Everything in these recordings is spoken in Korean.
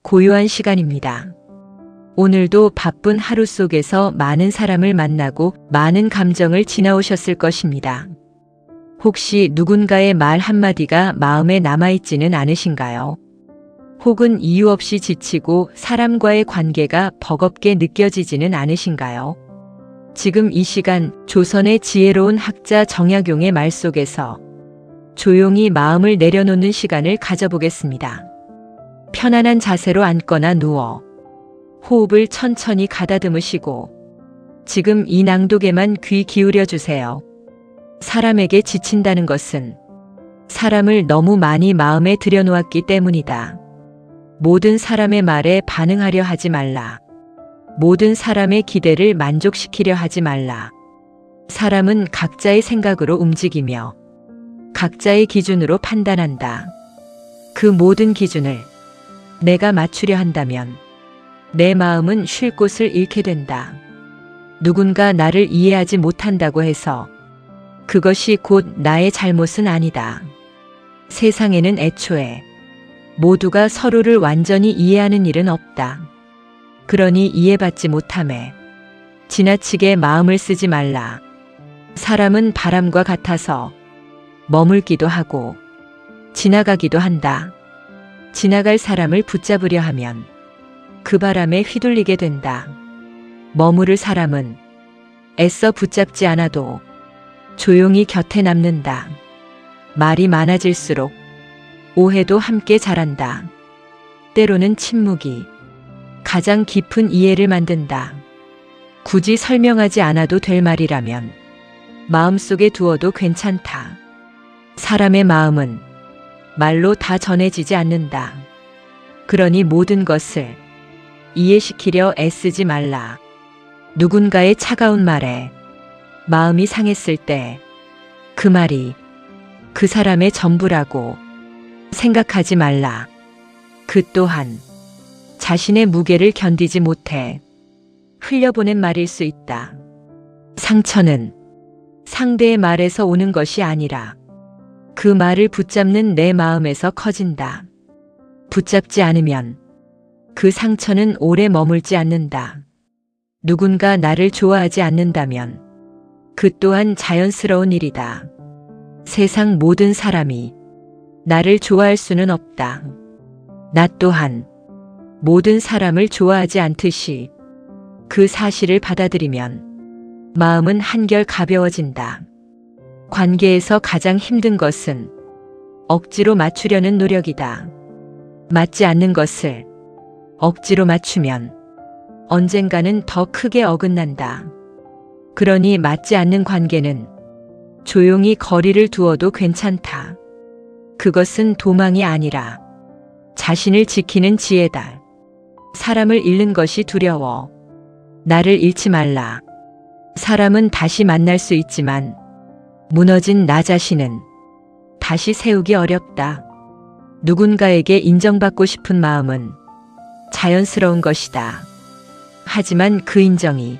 고요한 시간입니다. 오늘도 바쁜 하루 속에서 많은 사람을 만나고 많은 감정을 지나오셨을 것입니다. 혹시 누군가의 말 한마디가 마음에 남아있지는 않으신가요? 혹은 이유 없이 지치고 사람과의 관계가 버겁게 느껴지지는 않으신가요? 지금 이 시간 조선의 지혜로운 학자 정약용의 말 속에서 조용히 마음을 내려놓는 시간을 가져보겠습니다. 편안한 자세로 앉거나 누워 호흡을 천천히 가다듬으시고 지금 이 낭독에만 귀 기울여 주세요. 사람에게 지친다는 것은 사람을 너무 많이 마음에 들여놓았기 때문이다. 모든 사람의 말에 반응하려 하지 말라. 모든 사람의 기대를 만족시키려 하지 말라. 사람은 각자의 생각으로 움직이며 각자의 기준으로 판단한다. 그 모든 기준을 내가 맞추려 한다면 내 마음은 쉴 곳을 잃게 된다. 누군가 나를 이해하지 못한다고 해서 그것이 곧 나의 잘못은 아니다. 세상에는 애초에 모두가 서로를 완전히 이해하는 일은 없다. 그러니 이해받지 못함에 지나치게 마음을 쓰지 말라. 사람은 바람과 같아서 머물기도 하고 지나가기도 한다. 지나갈 사람을 붙잡으려 하면 그 바람에 휘둘리게 된다. 머무를 사람은 애써 붙잡지 않아도 조용히 곁에 남는다. 말이 많아질수록 오해도 함께 자란다. 때로는 침묵이 가장 깊은 이해를 만든다. 굳이 설명하지 않아도 될 말이라면 마음속에 두어도 괜찮다. 사람의 마음은 말로 다 전해지지 않는다. 그러니 모든 것을 이해시키려 애쓰지 말라. 누군가의 차가운 말에 마음이 상했을 때 그 말이 그 사람의 전부라고 생각하지 말라. 그 또한 자신의 무게를 견디지 못해 흘려보낸 말일 수 있다. 상처는 상대의 말에서 오는 것이 아니라 그 말을 붙잡는 내 마음에서 커진다. 붙잡지 않으면 그 상처는 오래 머물지 않는다. 누군가 나를 좋아하지 않는다면 그 또한 자연스러운 일이다. 세상 모든 사람이 나를 좋아할 수는 없다. 나 또한 모든 사람을 좋아하지 않듯이 그 사실을 받아들이면 마음은 한결 가벼워진다. 관계에서 가장 힘든 것은 억지로 맞추려는 노력이다. 맞지 않는 것을 억지로 맞추면 언젠가는 더 크게 어긋난다. 그러니 맞지 않는 관계는 조용히 거리를 두어도 괜찮다. 그것은 도망이 아니라 자신을 지키는 지혜다. 사람을 잃는 것이 두려워. 나를 잃지 말라. 사람은 다시 만날 수 있지만 무너진 나 자신은 다시 세우기 어렵다. 누군가에게 인정받고 싶은 마음은 자연스러운 것이다. 하지만 그 인정이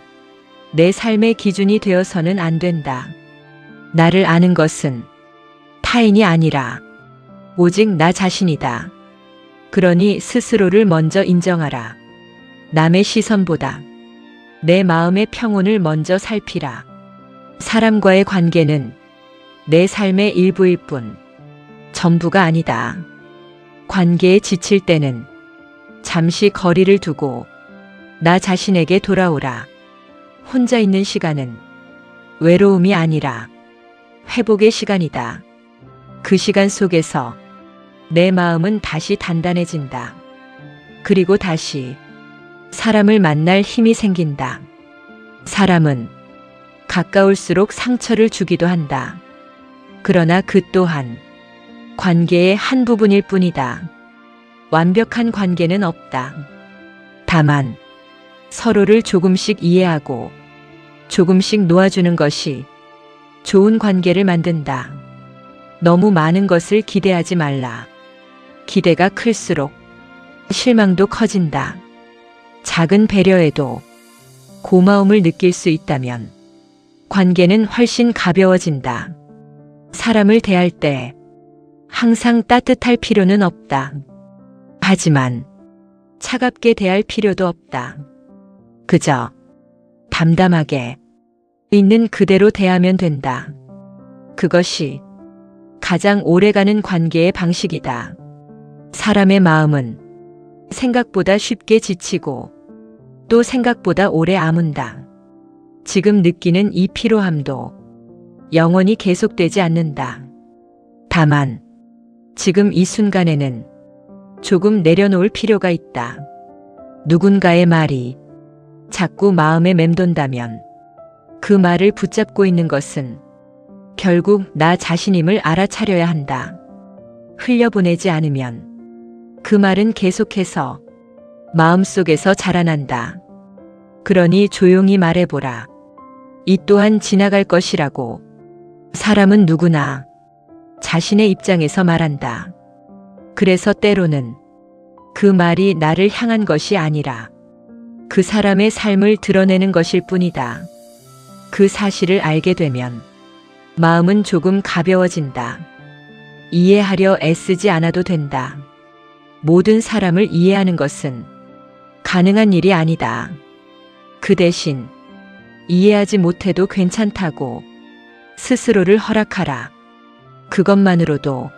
내 삶의 기준이 되어서는 안 된다. 나를 아는 것은 타인이 아니라 오직 나 자신이다. 그러니 스스로를 먼저 인정하라. 남의 시선보다 내 마음의 평온을 먼저 살피라. 사람과의 관계는 내 삶의 일부일 뿐 전부가 아니다. 관계에 지칠 때는 잠시 거리를 두고 나 자신에게 돌아오라. 혼자 있는 시간은 외로움이 아니라 회복의 시간이다. 그 시간 속에서 내 마음은 다시 단단해진다. 그리고 다시 사람을 만날 힘이 생긴다. 사람은 가까울수록 상처를 주기도 한다. 그러나 그 또한 관계의 한 부분일 뿐이다. 완벽한 관계는 없다. 다만 서로를 조금씩 이해하고 조금씩 놓아주는 것이 좋은 관계를 만든다. 너무 많은 것을 기대하지 말라. 기대가 클수록 실망도 커진다. 작은 배려에도 고마움을 느낄 수 있다면 관계는 훨씬 가벼워진다. 사람을 대할 때 항상 따뜻할 필요는 없다. 하지만 차갑게 대할 필요도 없다. 그저 담담하게 있는 그대로 대하면 된다. 그것이 가장 오래가는 관계의 방식이다. 사람의 마음은 생각보다 쉽게 지치고 또 생각보다 오래 아문다. 지금 느끼는 이 피로함도 영원히 계속되지 않는다. 다만 지금 이 순간에는 조금 내려놓을 필요가 있다. 누군가의 말이 자꾸 마음에 맴돈다면 그 말을 붙잡고 있는 것은 결국 나 자신임을 알아차려야 한다. 흘려보내지 않으면 그 말은 계속해서 마음속에서 자라난다. 그러니 조용히 말해보라. 이 또한 지나갈 것이라고. 사람은 누구나 자신의 입장에서 말한다. 그래서 때로는 그 말이 나를 향한 것이 아니라 그 사람의 삶을 드러내는 것일 뿐이다. 그 사실을 알게 되면 마음은 조금 가벼워진다. 이해하려 애쓰지 않아도 된다. 모든 사람을 이해하는 것은 가능한 일이 아니다. 그 대신 이해하지 못해도 괜찮다고 스스로를 허락하라. 그것만으로도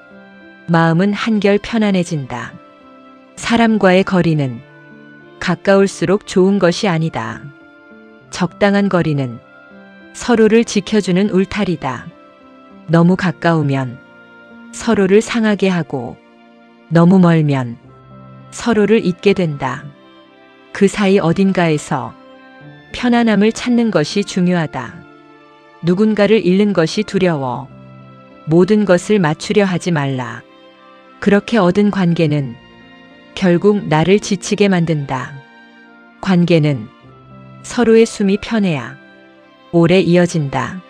마음은 한결 편안해진다. 사람과의 거리는 가까울수록 좋은 것이 아니다. 적당한 거리는 서로를 지켜주는 울타리다. 너무 가까우면 서로를 상하게 하고 너무 멀면 서로를 잊게 된다. 그 사이 어딘가에서 편안함을 찾는 것이 중요하다. 누군가를 잃는 것이 두려워 모든 것을 맞추려 하지 말라. 그렇게 얻은 관계는 결국 나를 지치게 만든다. 관계는 서로의 숨이 편해야 오래 이어진다.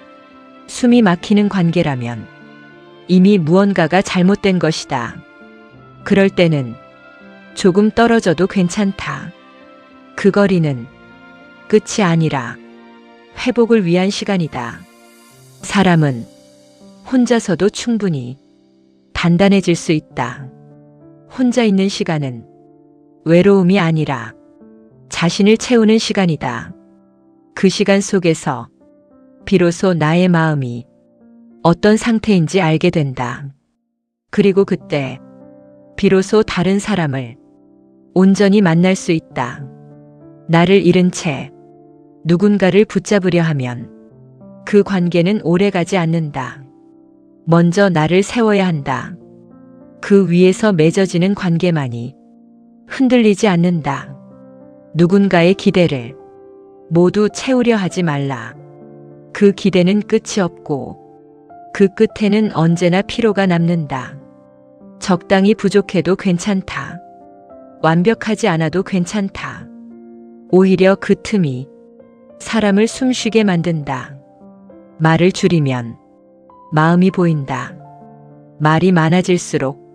숨이 막히는 관계라면 이미 무언가가 잘못된 것이다. 그럴 때는 조금 떨어져도 괜찮다. 그 거리는 끝이 아니라 회복을 위한 시간이다. 사람은 혼자서도 충분히 단단해질 수 있다. 혼자 있는 시간은 외로움이 아니라 자신을 채우는 시간이다. 그 시간 속에서 비로소 나의 마음이 어떤 상태인지 알게 된다. 그리고 그때 비로소 다른 사람을 온전히 만날 수 있다. 나를 잃은 채 누군가를 붙잡으려 하면 그 관계는 오래가지 않는다. 먼저 나를 세워야 한다. 그 위에서 맺어지는 관계만이 흔들리지 않는다. 누군가의 기대를 모두 채우려 하지 말라. 그 기대는 끝이 없고 그 끝에는 언제나 피로가 남는다. 적당히 부족해도 괜찮다. 완벽하지 않아도 괜찮다. 오히려 그 틈이 사람을 숨쉬게 만든다. 말을 줄이면 마음이 보인다. 말이 많아질수록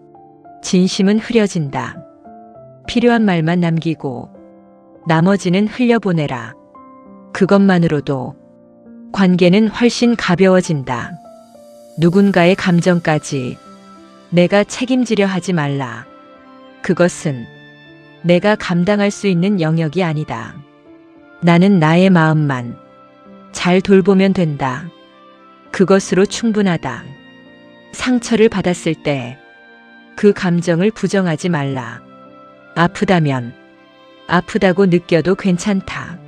진심은 흐려진다. 필요한 말만 남기고 나머지는 흘려보내라. 그것만으로도 관계는 훨씬 가벼워진다. 누군가의 감정까지 내가 책임지려 하지 말라. 그것은 내가 감당할 수 있는 영역이 아니다. 나는 나의 마음만 잘 돌보면 된다. 그것으로 충분하다. 상처를 받았을 때 그 감정을 부정하지 말라. 아프다면 아프다고 느껴도 괜찮다.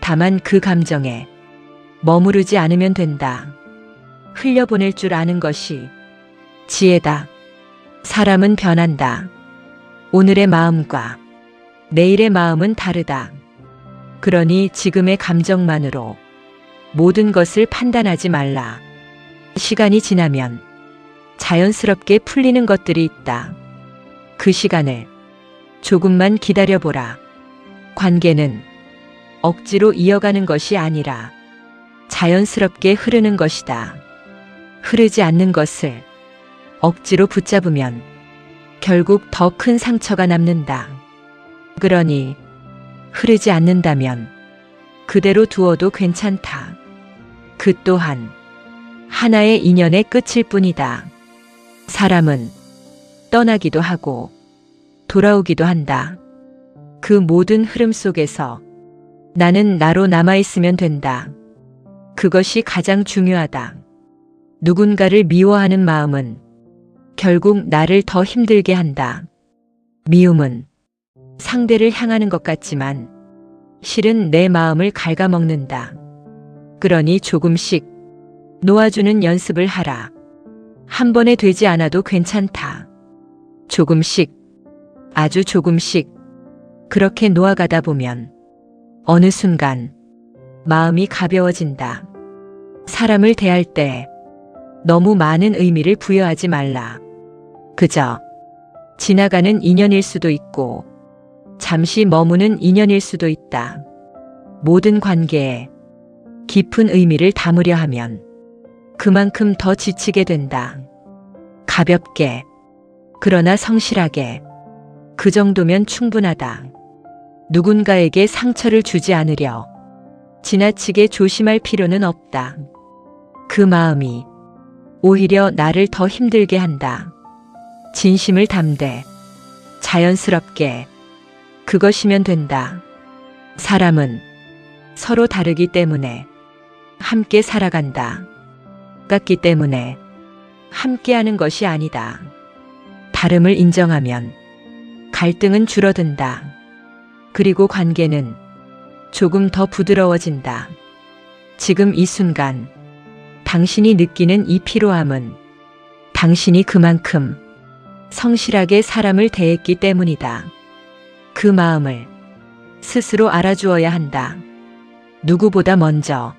다만 그 감정에 머무르지 않으면 된다. 흘려보낼 줄 아는 것이 지혜다. 사람은 변한다. 오늘의 마음과 내일의 마음은 다르다. 그러니 지금의 감정만으로 모든 것을 판단하지 말라. 시간이 지나면 자연스럽게 풀리는 것들이 있다. 그 시간을 조금만 기다려보라. 관계는 억지로 이어가는 것이 아니라 자연스럽게 흐르는 것이다. 흐르지 않는 것을 억지로 붙잡으면 결국 더 큰 상처가 남는다. 그러니 흐르지 않는다면 그대로 두어도 괜찮다. 그 또한 하나의 인연의 끝일 뿐이다. 사람은 떠나기도 하고 돌아오기도 한다. 그 모든 흐름 속에서 나는 나로 남아있으면 된다. 그것이 가장 중요하다. 누군가를 미워하는 마음은 결국 나를 더 힘들게 한다. 미움은 상대를 향하는 것 같지만 실은 내 마음을 갉아먹는다. 그러니 조금씩 놓아주는 연습을 하라. 한 번에 되지 않아도 괜찮다. 조금씩, 아주 조금씩 그렇게 놓아가다 보면 어느 순간 마음이 가벼워진다. 사람을 대할 때 너무 많은 의미를 부여하지 말라. 그저 지나가는 인연일 수도 있고 잠시 머무는 인연일 수도 있다. 모든 관계에 깊은 의미를 담으려 하면 그만큼 더 지치게 된다. 가볍게, 그러나 성실하게, 그 정도면 충분하다. 누군가에게 상처를 주지 않으려 지나치게 조심할 필요는 없다. 그 마음이 오히려 나를 더 힘들게 한다. 진심을 담되 자연스럽게 그것이면 된다. 사람은 서로 다르기 때문에 함께 살아간다. 같기 때문에 함께하는 것이 아니다. 다름을 인정하면 갈등은 줄어든다. 그리고 관계는 조금 더 부드러워진다. 지금 이 순간 당신이 느끼는 이 피로함은 당신이 그만큼 성실하게 사람을 대했기 때문이다. 그 마음을 스스로 알아주어야 한다. 누구보다 먼저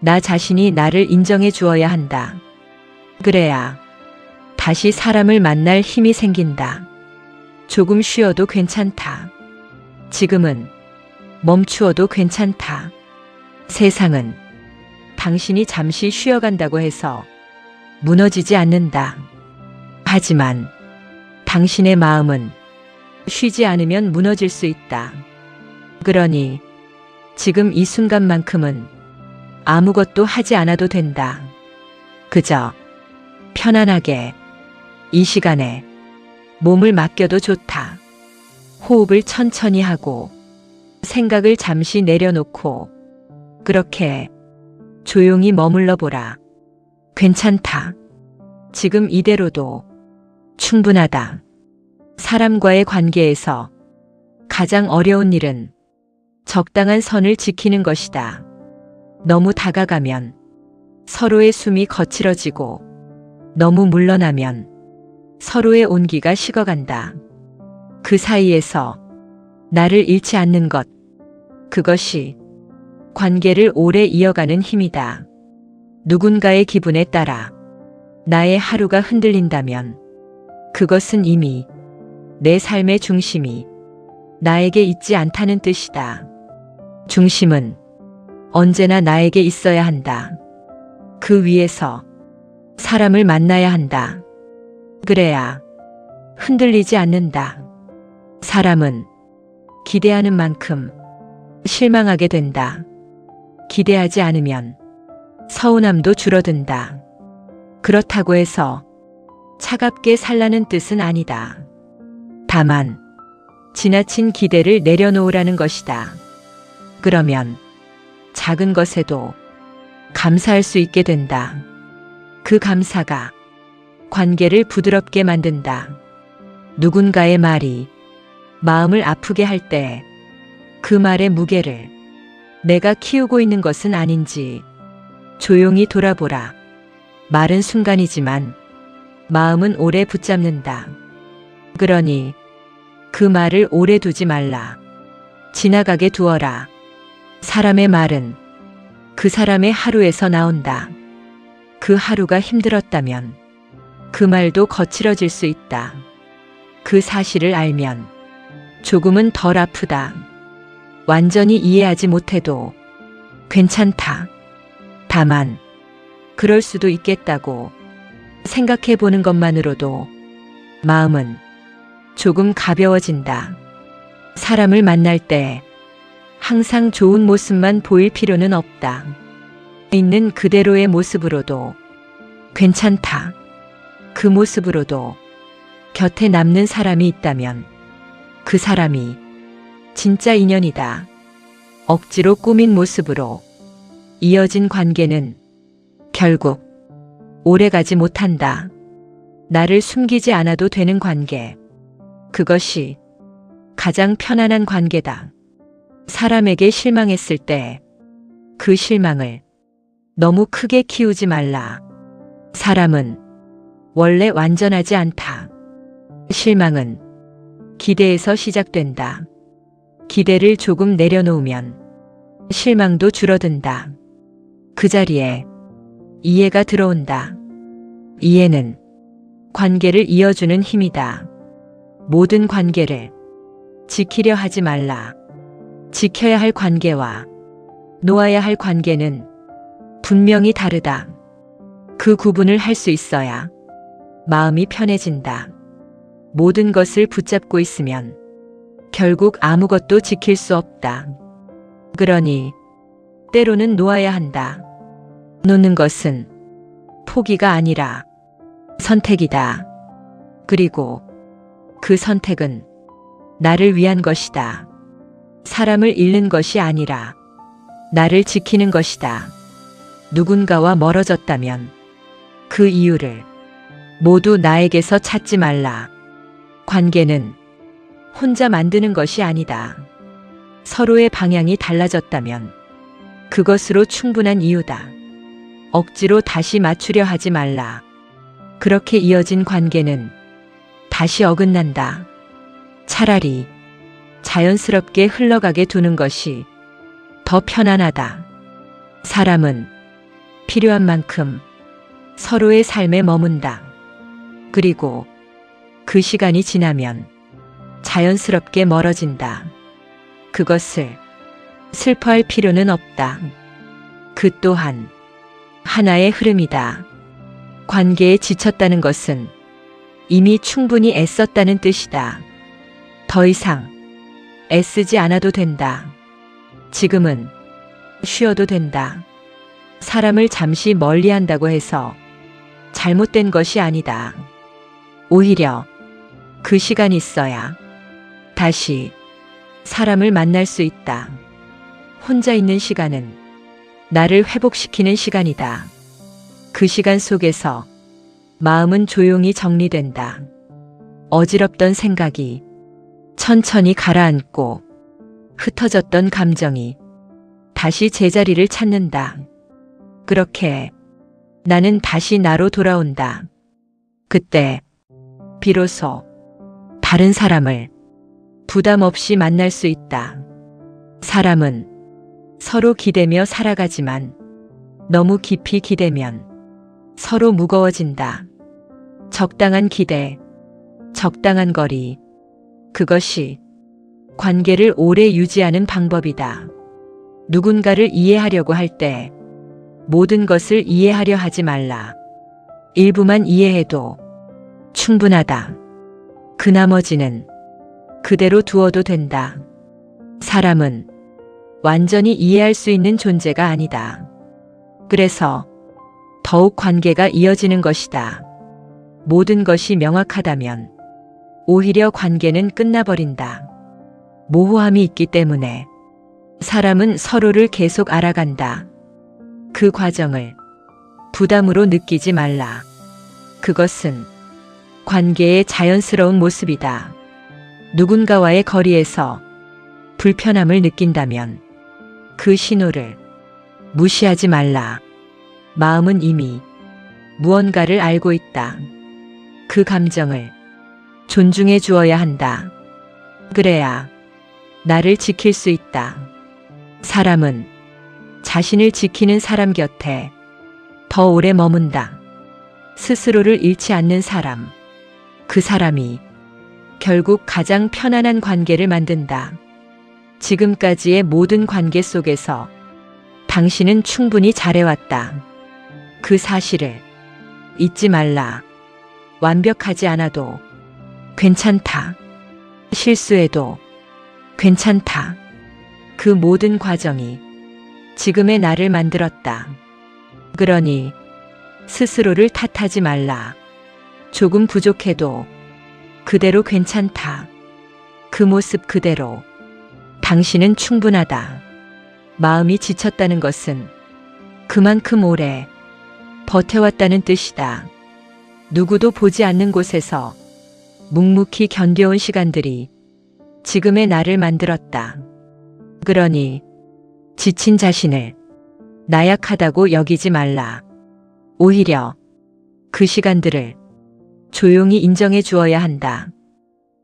나 자신이 나를 인정해 주어야 한다. 그래야 다시 사람을 만날 힘이 생긴다. 조금 쉬어도 괜찮다. 지금은 멈추어도 괜찮다. 세상은 당신이 잠시 쉬어간다고 해서 무너지지 않는다. 하지만 당신의 마음은 쉬지 않으면 무너질 수 있다. 그러니 지금 이 순간만큼은 아무것도 하지 않아도 된다. 그저 편안하게 이 시간에 몸을 맡겨도 좋다. 호흡을 천천히 하고 생각을 잠시 내려놓고 그렇게 조용히 머물러 보라. 괜찮다. 지금 이대로도 충분하다. 사람과의 관계에서 가장 어려운 일은 적당한 선을 지키는 것이다. 너무 다가가면 서로의 숨이 거칠어지고 너무 물러나면 서로의 온기가 식어간다. 그 사이에서 나를 잃지 않는 것, 그것이 관계를 오래 이어가는 힘이다. 누군가의 기분에 따라 나의 하루가 흔들린다면 그것은 이미 내 삶의 중심이 나에게 있지 않다는 뜻이다. 중심은 언제나 나에게 있어야 한다. 그 위에서 사람을 만나야 한다. 그래야 흔들리지 않는다. 사람은 기대하는 만큼 실망하게 된다. 기대하지 않으면 서운함도 줄어든다. 그렇다고 해서 차갑게 살라는 뜻은 아니다. 다만 지나친 기대를 내려놓으라는 것이다. 그러면 작은 것에도 감사할 수 있게 된다. 그 감사가 관계를 부드럽게 만든다. 누군가의 말이 마음을 아프게 할 때 그 말의 무게를 내가 키우고 있는 것은 아닌지 조용히 돌아보라. 말은 순간이지만 마음은 오래 붙잡는다. 그러니 그 말을 오래 두지 말라. 지나가게 두어라. 사람의 말은 그 사람의 하루에서 나온다. 그 하루가 힘들었다면 그 말도 거칠어질 수 있다. 그 사실을 알면 조금은 덜 아프다. 완전히 이해하지 못해도 괜찮다. 다만 그럴 수도 있겠다고 생각해 보는 것만으로도 마음은 조금 가벼워진다. 사람을 만날 때 항상 좋은 모습만 보일 필요는 없다. 있는 그대로의 모습으로도 괜찮다. 그 모습으로도 곁에 남는 사람이 있다면 그 사람이 진짜 인연이다. 억지로 꾸민 모습으로 이어진 관계는 결국 오래가지 못한다. 나를 숨기지 않아도 되는 관계. 그것이 가장 편안한 관계다. 사람에게 실망했을 때 그 실망을 너무 크게 키우지 말라. 사람은 원래 완전하지 않다. 실망은 기대에서 시작된다. 기대를 조금 내려놓으면 실망도 줄어든다. 그 자리에 이해가 들어온다. 이해는 관계를 이어주는 힘이다. 모든 관계를 지키려 하지 말라. 지켜야 할 관계와 놓아야 할 관계는 분명히 다르다. 그 구분을 할 수 있어야 마음이 편해진다. 모든 것을 붙잡고 있으면 결국 아무것도 지킬 수 없다. 그러니 때로는 놓아야 한다. 놓는 것은 포기가 아니라 선택이다. 그리고 그 선택은 나를 위한 것이다. 사람을 잃는 것이 아니라 나를 지키는 것이다. 누군가와 멀어졌다면 그 이유를 모두 나에게서 찾지 말라. 관계는 혼자 만드는 것이 아니다. 서로의 방향이 달라졌다면 그것으로 충분한 이유다. 억지로 다시 맞추려 하지 말라. 그렇게 이어진 관계는 다시 어긋난다. 차라리 자연스럽게 흘러가게 두는 것이 더 편안하다. 사람은 필요한 만큼 서로의 삶에 머문다. 그리고 그 시간이 지나면 자연스럽게 멀어진다. 그것을 슬퍼할 필요는 없다. 그 또한 하나의 흐름이다. 관계에 지쳤다는 것은 이미 충분히 애썼다는 뜻이다. 더 이상 애쓰지 않아도 된다. 지금은 쉬어도 된다. 사람을 잠시 멀리한다고 해서 잘못된 것이 아니다. 오히려 그 시간이 있어야 다시 사람을 만날 수 있다. 혼자 있는 시간은 나를 회복시키는 시간이다. 그 시간 속에서 마음은 조용히 정리된다. 어지럽던 생각이 천천히 가라앉고 흩어졌던 감정이 다시 제자리를 찾는다. 그렇게 나는 다시 나로 돌아온다. 그때 비로소 다른 사람을 부담 없이 만날 수 있다. 사람은 서로 기대며 살아가지만 너무 깊이 기대면 서로 무거워진다. 적당한 기대, 적당한 거리. 그것이 관계를 오래 유지하는 방법이다. 누군가를 이해하려고 할 때 모든 것을 이해하려 하지 말라. 일부만 이해해도 충분하다. 그 나머지는 그대로 두어도 된다. 사람은 완전히 이해할 수 있는 존재가 아니다. 그래서 더욱 관계가 이어지는 것이다. 모든 것이 명확하다면 오히려 관계는 끝나버린다. 모호함이 있기 때문에 사람은 서로를 계속 알아간다. 그 과정을 부담으로 느끼지 말라. 그것은 관계의 자연스러운 모습이다. 누군가와의 거리에서 불편함을 느낀다면 그 신호를 무시하지 말라. 마음은 이미 무언가를 알고 있다. 그 감정을 존중해 주어야 한다. 그래야 나를 지킬 수 있다. 사람은 자신을 지키는 사람 곁에 더 오래 머문다. 스스로를 잃지 않는 사람. 그 사람이 결국 가장 편안한 관계를 만든다. 지금까지의 모든 관계 속에서 당신은 충분히 잘해왔다. 그 사실을 잊지 말라. 완벽하지 않아도 괜찮다. 실수해도 괜찮다. 그 모든 과정이 지금의 나를 만들었다. 그러니 스스로를 탓하지 말라. 조금 부족해도 그대로 괜찮다. 그 모습 그대로 당신은 충분하다. 마음이 지쳤다는 것은 그만큼 오래 버텨왔다는 뜻이다. 누구도 보지 않는 곳에서 묵묵히 견뎌온 시간들이 지금의 나를 만들었다. 그러니 지친 자신을 나약하다고 여기지 말라. 오히려 그 시간들을 조용히 인정해 주어야 한다.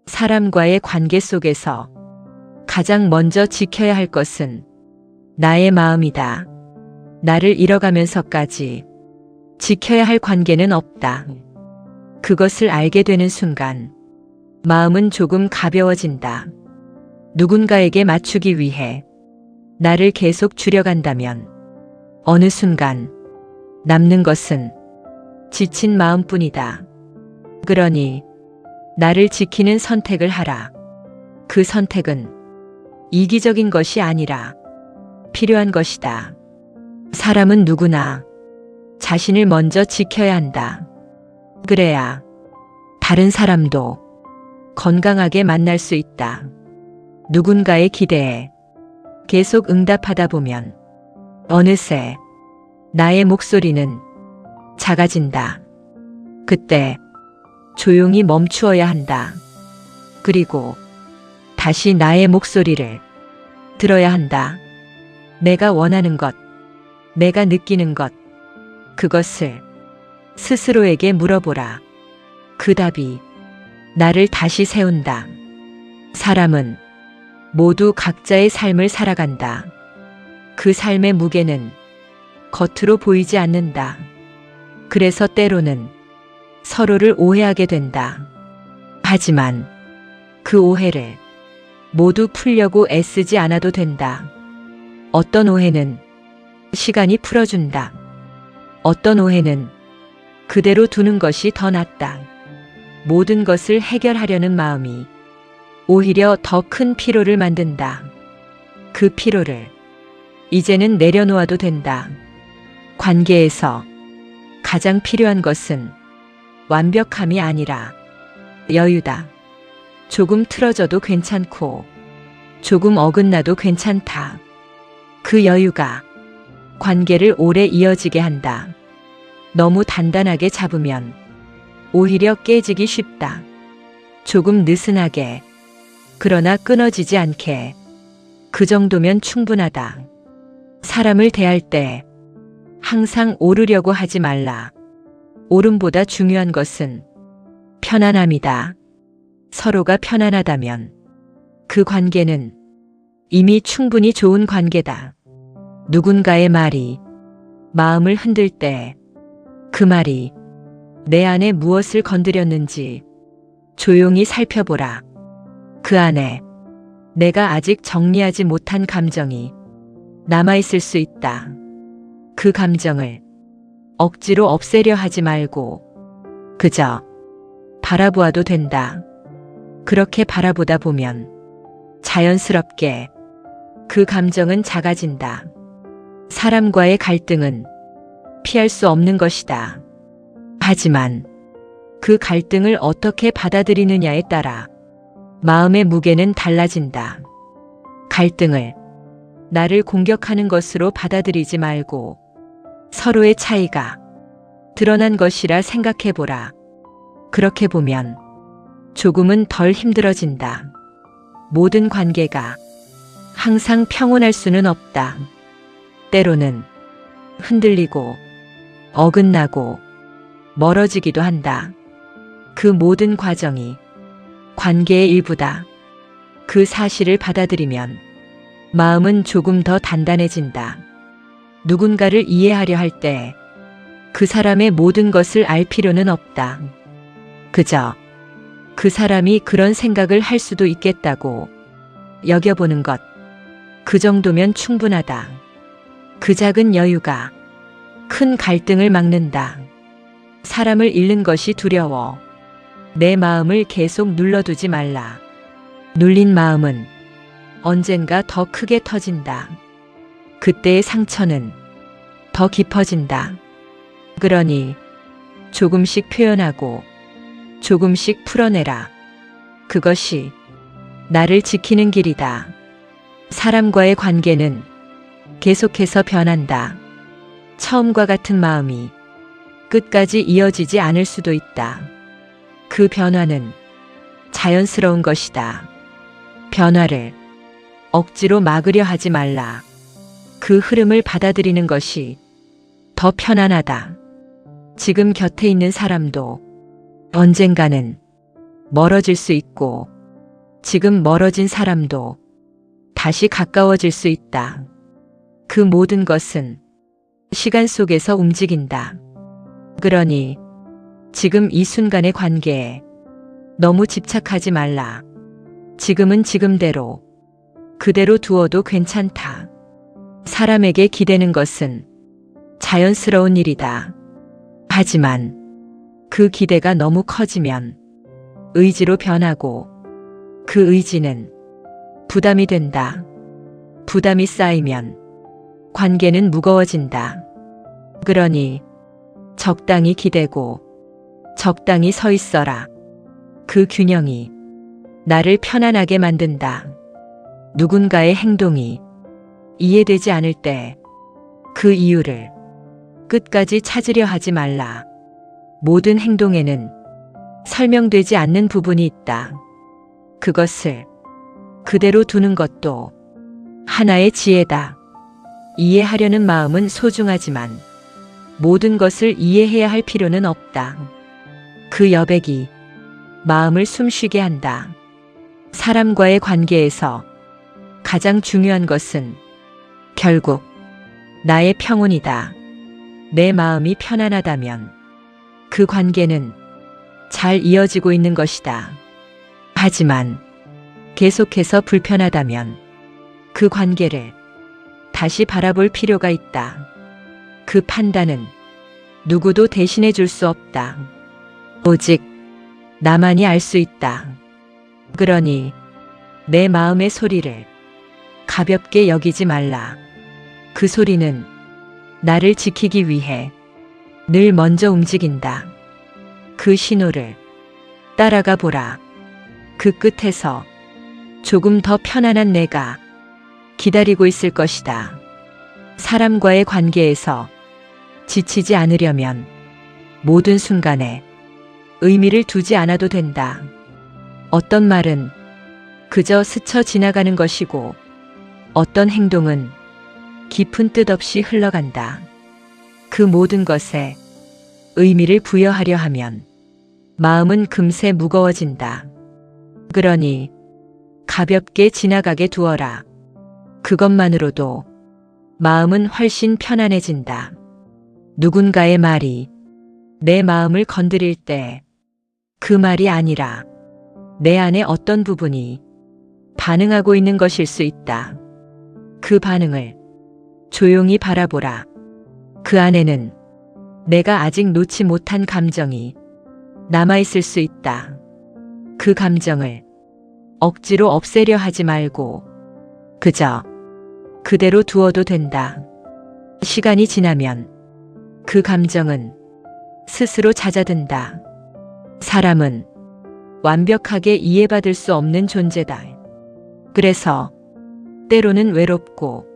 사람과의 관계 속에서 가장 먼저 지켜야 할 것은 나의 마음이다. 나를 잃어가면서까지 지켜야 할 관계는 없다. 그것을 알게 되는 순간 마음은 조금 가벼워진다. 누군가에게 맞추기 위해 나를 계속 줄여간다면 어느 순간 남는 것은 지친 마음뿐이다. 그러니 나를 지키는 선택을 하라. 그 선택은 이기적인 것이 아니라 필요한 것이다. 사람은 누구나 자신을 먼저 지켜야 한다. 그래야 다른 사람도 건강하게 만날 수 있다. 누군가의 기대에 계속 응답하다 보면 어느새 나의 목소리는 작아진다. 그때 조용히 멈추어야 한다. 그리고 다시 나의 목소리를 들어야 한다. 내가 원하는 것, 내가 느끼는 것, 그것을 스스로에게 물어보라. 그 답이 나를 다시 세운다. 사람은 모두 각자의 삶을 살아간다. 그 삶의 무게는 겉으로 보이지 않는다. 그래서 때로는 서로를 오해하게 된다. 하지만 그 오해를 모두 풀려고 애쓰지 않아도 된다. 어떤 오해는 시간이 풀어준다. 어떤 오해는 그대로 두는 것이 더 낫다. 모든 것을 해결하려는 마음이 오히려 더 큰 피로를 만든다. 그 피로를 이제는 내려놓아도 된다. 관계에서 가장 필요한 것은 완벽함이 아니라 여유다. 조금 틀어져도 괜찮고 조금 어긋나도 괜찮다. 그 여유가 관계를 오래 이어지게 한다. 너무 단단하게 잡으면 오히려 깨지기 쉽다. 조금 느슨하게, 그러나 끊어지지 않게, 그 정도면 충분하다. 사람을 대할 때 항상 오르려고 하지 말라. 오름보다 중요한 것은 편안함이다. 서로가 편안하다면 그 관계는 이미 충분히 좋은 관계다. 누군가의 말이 마음을 흔들 때 그 말이 내 안에 무엇을 건드렸는지 조용히 살펴보라. 그 안에 내가 아직 정리하지 못한 감정이 남아있을 수 있다. 그 감정을 억지로 없애려 하지 말고 그저 바라보아도 된다. 그렇게 바라보다 보면 자연스럽게 그 감정은 작아진다. 사람과의 갈등은 피할 수 없는 것이다. 하지만 그 갈등을 어떻게 받아들이느냐에 따라 마음의 무게는 달라진다. 갈등을 나를 공격하는 것으로 받아들이지 말고 서로의 차이가 드러난 것이라 생각해보라. 그렇게 보면 조금은 덜 힘들어진다. 모든 관계가 항상 평온할 수는 없다. 때로는 흔들리고 어긋나고 멀어지기도 한다. 그 모든 과정이 관계의 일부다. 그 사실을 받아들이면 마음은 조금 더 단단해진다. 누군가를 이해하려 할 때 그 사람의 모든 것을 알 필요는 없다. 그저 그 사람이 그런 생각을 할 수도 있겠다고 여겨보는 것, 그 정도면 충분하다. 그 작은 여유가 큰 갈등을 막는다. 사람을 잃는 것이 두려워. 내 마음을 계속 눌러두지 말라. 눌린 마음은 언젠가 더 크게 터진다. 그때의 상처는 더 깊어진다. 그러니 조금씩 표현하고 조금씩 풀어내라. 그것이 나를 지키는 길이다. 사람과의 관계는 계속해서 변한다. 처음과 같은 마음이 끝까지 이어지지 않을 수도 있다. 그 변화는 자연스러운 것이다. 변화를 억지로 막으려 하지 말라. 그 흐름을 받아들이는 것이 더 편안하다. 지금 곁에 있는 사람도 언젠가는 멀어질 수 있고, 지금 멀어진 사람도 다시 가까워질 수 있다. 그 모든 것은 시간 속에서 움직인다. 그러니 지금 이 순간의 관계에 너무 집착하지 말라. 지금은 지금대로, 그대로 두어도 괜찮다. 사람에게 기대는 것은 자연스러운 일이다. 하지만 그 기대가 너무 커지면 의지로 변하고, 그 의지는 부담이 된다. 부담이 쌓이면 관계는 무거워진다. 그러니 적당히 기대고 적당히 서 있어라. 그 균형이 나를 편안하게 만든다. 누군가의 행동이 이해되지 않을 때 그 이유를 끝까지 찾으려 하지 말라. 모든 행동에는 설명되지 않는 부분이 있다. 그것을 그대로 두는 것도 하나의 지혜다. 이해하려는 마음은 소중하지만 모든 것을 이해해야 할 필요는 없다. 그 여백이 마음을 숨쉬게 한다. 사람과의 관계에서 가장 중요한 것은 결국 나의 평온이다. 내 마음이 편안하다면 그 관계는 잘 이어지고 있는 것이다. 하지만 계속해서 불편하다면 그 관계를 다시 바라볼 필요가 있다. 그 판단은 누구도 대신해 줄 수 없다. 오직 나만이 알 수 있다. 그러니 내 마음의 소리를 가볍게 여기지 말라. 그 소리는 나를 지키기 위해 늘 먼저 움직인다. 그 신호를 따라가 보라. 그 끝에서 조금 더 편안한 내가 기다리고 있을 것이다. 사람과의 관계에서 지치지 않으려면 모든 순간에 의미를 두지 않아도 된다. 어떤 말은 그저 스쳐 지나가는 것이고, 어떤 행동은 깊은 뜻 없이 흘러간다. 그 모든 것에 의미를 부여하려 하면 마음은 금세 무거워진다. 그러니 가볍게 지나가게 두어라. 그것만으로도 마음은 훨씬 편안해진다. 누군가의 말이 내 마음을 건드릴 때 그 말이 아니라 내 안의 어떤 부분이 반응하고 있는 것일 수 있다. 그 반응을 조용히 바라보라. 그 안에는 내가 아직 놓지 못한 감정이 남아있을 수 있다. 그 감정을 억지로 없애려 하지 말고 그저 그대로 두어도 된다. 시간이 지나면 그 감정은 스스로 잦아든다. 사람은 완벽하게 이해받을 수 없는 존재다. 그래서 때로는 외롭고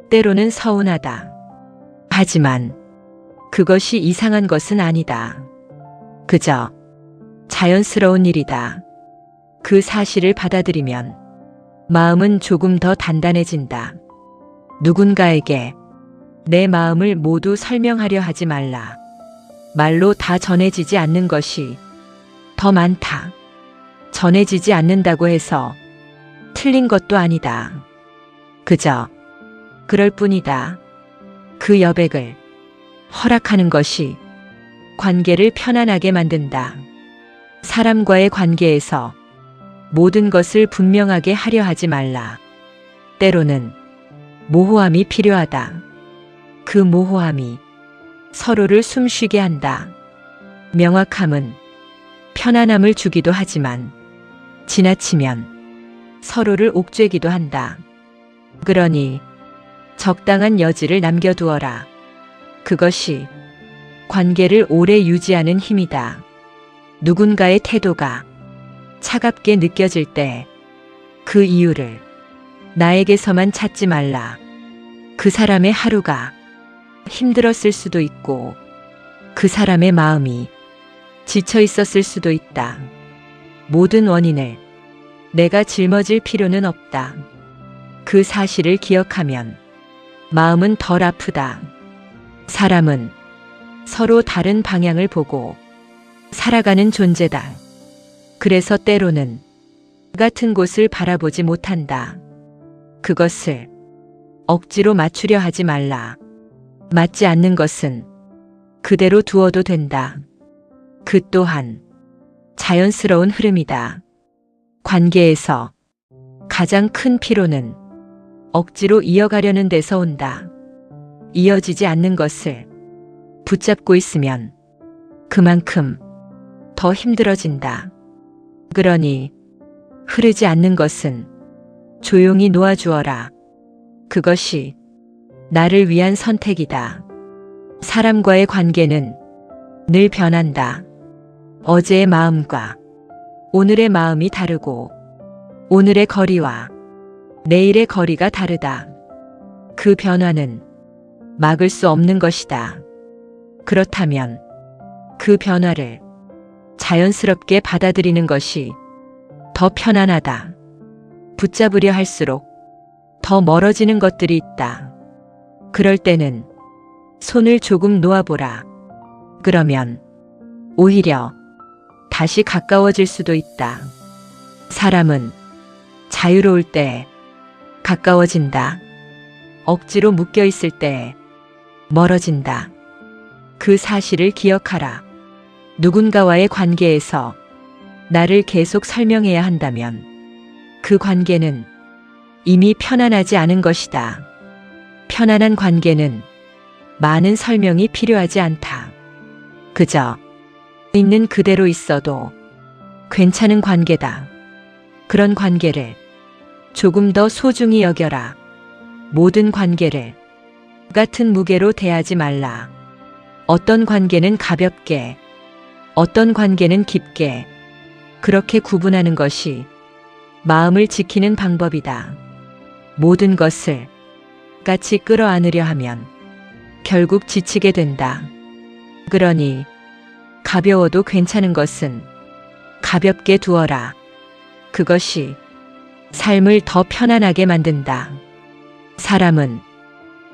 때로는 서운하다. 하지만 그것이 이상한 것은 아니다. 그저 자연스러운 일이다. 그 사실을 받아들이면 마음은 조금 더 단단해진다. 누군가에게 내 마음을 모두 설명하려 하지 말라. 말로 다 전해지지 않는 것이 더 많다. 전해지지 않는다고 해서 틀린 것도 아니다. 그저 그럴 뿐이다. 그 여백을 허락하는 것이 관계를 편안하게 만든다. 사람과의 관계에서 모든 것을 분명하게 하려 하지 말라. 때로는 모호함이 필요하다. 그 모호함이 서로를 숨쉬게 한다. 명확함은 편안함을 주기도 하지만 지나치면 서로를 옥죄기도 한다. 그러니 적당한 여지를 남겨두어라. 그것이 관계를 오래 유지하는 힘이다. 누군가의 태도가 차갑게 느껴질 때 그 이유를 나에게서만 찾지 말라. 그 사람의 하루가 힘들었을 수도 있고 그 사람의 마음이 지쳐 있었을 수도 있다. 모든 원인을 내가 짊어질 필요는 없다. 그 사실을 기억하면 마음은 덜 아프다. 사람은 서로 다른 방향을 보고 살아가는 존재다. 그래서 때로는 같은 곳을 바라보지 못한다. 그것을 억지로 맞추려 하지 말라. 맞지 않는 것은 그대로 두어도 된다. 그 또한 자연스러운 흐름이다. 관계에서 가장 큰 피로는 억지로 이어가려는 데서 온다. 이어지지 않는 것을 붙잡고 있으면 그만큼 더 힘들어진다. 그러니 흐르지 않는 것은 조용히 놓아주어라. 그것이 나를 위한 선택이다. 사람과의 관계는 늘 변한다. 어제의 마음과 오늘의 마음이 다르고 오늘의 거리와 내일의 거리가 다르다. 그 변화는 막을 수 없는 것이다. 그렇다면 그 변화를 자연스럽게 받아들이는 것이 더 편안하다. 붙잡으려 할수록 더 멀어지는 것들이 있다. 그럴 때는 손을 조금 놓아보라. 그러면 오히려 다시 가까워질 수도 있다. 사람은 자유로울 때 가까워진다. 억지로 묶여 있을 때 멀어진다. 그 사실을 기억하라. 누군가와의 관계에서 나를 계속 설명해야 한다면 그 관계는 이미 편안하지 않은 것이다. 편안한 관계는 많은 설명이 필요하지 않다. 그저 있는 그대로 있어도 괜찮은 관계다. 그런 관계를 조금 더 소중히 여겨라. 모든 관계를 같은 무게로 대하지 말라. 어떤 관계는 가볍게, 어떤 관계는 깊게, 그렇게 구분하는 것이 마음을 지키는 방법이다. 모든 것을 같이 끌어안으려 하면 결국 지치게 된다. 그러니 가벼워도 괜찮은 것은 가볍게 두어라. 그것이 삶을 더 편안하게 만든다. 사람은